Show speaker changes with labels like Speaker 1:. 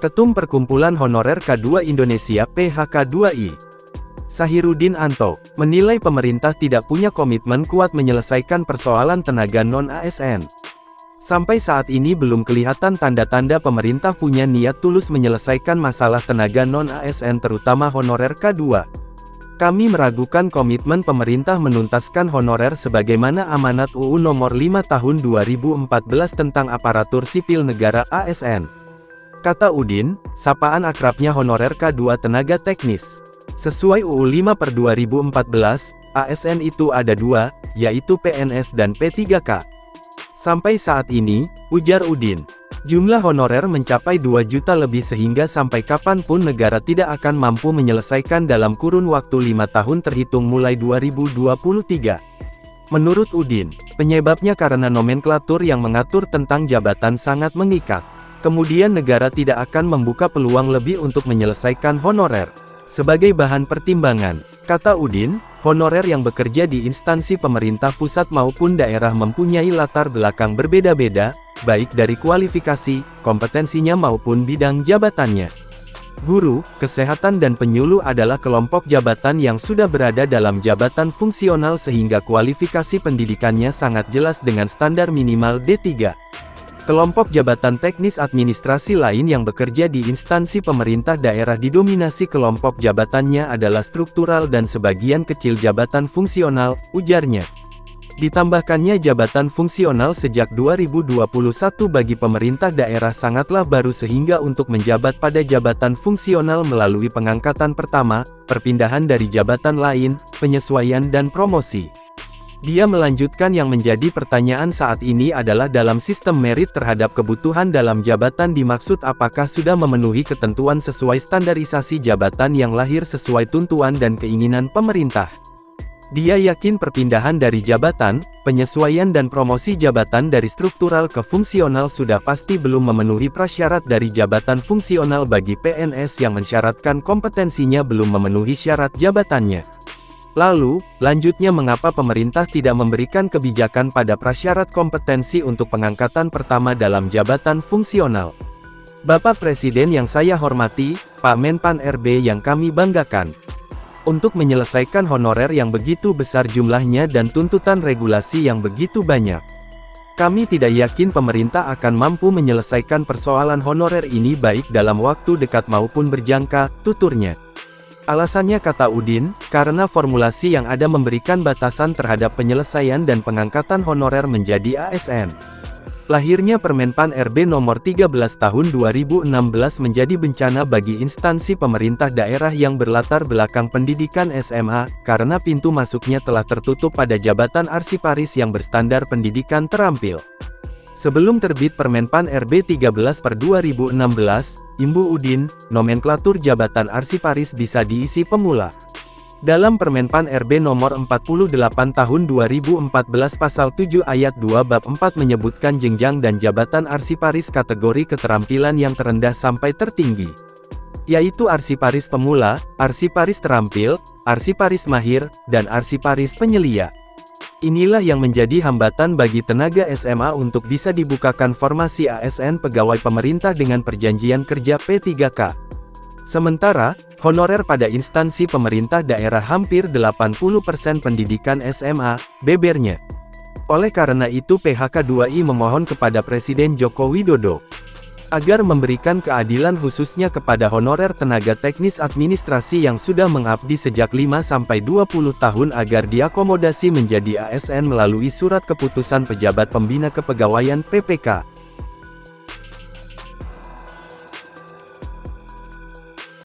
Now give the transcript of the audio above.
Speaker 1: Ketum Perkumpulan Honorer K2 Indonesia (PHK2I), Sahiruddin Anto, menilai pemerintah tidak punya komitmen kuat menyelesaikan persoalan tenaga non-ASN. Sampai saat ini belum kelihatan tanda-tanda pemerintah punya niat tulus menyelesaikan masalah tenaga non-ASN terutama honorer K2. Kami meragukan komitmen pemerintah menuntaskan honorer sebagaimana amanat UU Nomor 5 Tahun 2014 tentang Aparatur Sipil Negara (ASN). Kata Udin, sapaan akrabnya honorer K2 tenaga teknis. Sesuai UU 5/2014, ASN itu ada dua, yaitu PNS dan P3K. Sampai saat ini, ujar Udin, jumlah honorer mencapai 2 juta lebih sehingga sampai kapanpun negara tidak akan mampu menyelesaikan dalam kurun waktu 5 tahun terhitung mulai 2023. Menurut Udin, penyebabnya karena nomenklatur yang mengatur tentang jabatan sangat mengikat. Kemudian negara tidak akan membuka peluang lebih untuk menyelesaikan honorer. Sebagai bahan pertimbangan, kata Udin, honorer yang bekerja di instansi pemerintah pusat maupun daerah mempunyai latar belakang berbeda-beda, baik dari kualifikasi, kompetensinya maupun bidang jabatannya. Guru, kesehatan dan penyuluh adalah kelompok jabatan yang sudah berada dalam jabatan fungsional sehingga kualifikasi pendidikannya sangat jelas dengan standar minimal D3. Kelompok jabatan teknis administrasi lain yang bekerja di instansi pemerintah daerah didominasi kelompok jabatannya adalah struktural dan sebagian kecil jabatan fungsional, ujarnya. Ditambahkannya jabatan fungsional sejak 2021 bagi pemerintah daerah sangatlah baru sehingga untuk menjabat pada jabatan fungsional melalui pengangkatan pertama, perpindahan dari jabatan lain, penyesuaian dan promosi. Dia melanjutkan yang menjadi pertanyaan saat ini adalah dalam sistem merit terhadap kebutuhan dalam jabatan dimaksud apakah sudah memenuhi ketentuan sesuai standarisasi jabatan yang lahir sesuai tuntutan dan keinginan pemerintah. Dia yakin perpindahan dari jabatan, penyesuaian dan promosi jabatan dari struktural ke fungsional sudah pasti belum memenuhi prasyarat dari jabatan fungsional bagi PNS yang mensyaratkan kompetensinya belum memenuhi syarat jabatannya. Lalu, lanjutnya mengapa pemerintah tidak memberikan kebijakan pada prasyarat kompetensi untuk pengangkatan pertama dalam jabatan fungsional? Bapak Presiden yang saya hormati, Pak Menpan RB yang kami banggakan. Untuk menyelesaikan honorer yang begitu besar jumlahnya dan tuntutan regulasi yang begitu banyak, kami tidak yakin pemerintah akan mampu menyelesaikan persoalan honorer ini baik dalam waktu dekat maupun berjangka, tuturnya. Alasannya kata Udin, karena formulasi yang ada memberikan batasan terhadap penyelesaian dan pengangkatan honorer menjadi ASN. Lahirnya Permenpan RB Nomor 13 Tahun 2016 menjadi bencana bagi instansi pemerintah daerah yang berlatar belakang pendidikan SMA, karena pintu masuknya telah tertutup pada jabatan arsiparis yang berstandar pendidikan terampil. Sebelum terbit Permenpan RB 13/2016, Imbu Udin, nomenklatur jabatan arsiparis bisa diisi pemula. Dalam Permenpan RB Nomor 48 Tahun 2014 Pasal 7 Ayat 2 Bab 4 menyebutkan jenjang dan jabatan arsiparis kategori keterampilan yang terendah sampai tertinggi, yaitu arsiparis pemula, arsiparis terampil, arsiparis mahir, dan arsiparis penyelia. Inilah yang menjadi hambatan bagi tenaga SMA untuk bisa dibukakan formasi ASN pegawai pemerintah dengan perjanjian kerja P3K. Sementara, honorer pada instansi pemerintah daerah hampir 80% pendidikan SMA, bebernya. Oleh karena itu PHK2I memohon kepada Presiden Joko Widodo agar memberikan keadilan khususnya kepada honorer tenaga teknis administrasi yang sudah mengabdi sejak 5-20 tahun agar diakomodasi menjadi ASN melalui Surat Keputusan Pejabat Pembina Kepegawaian (PPK).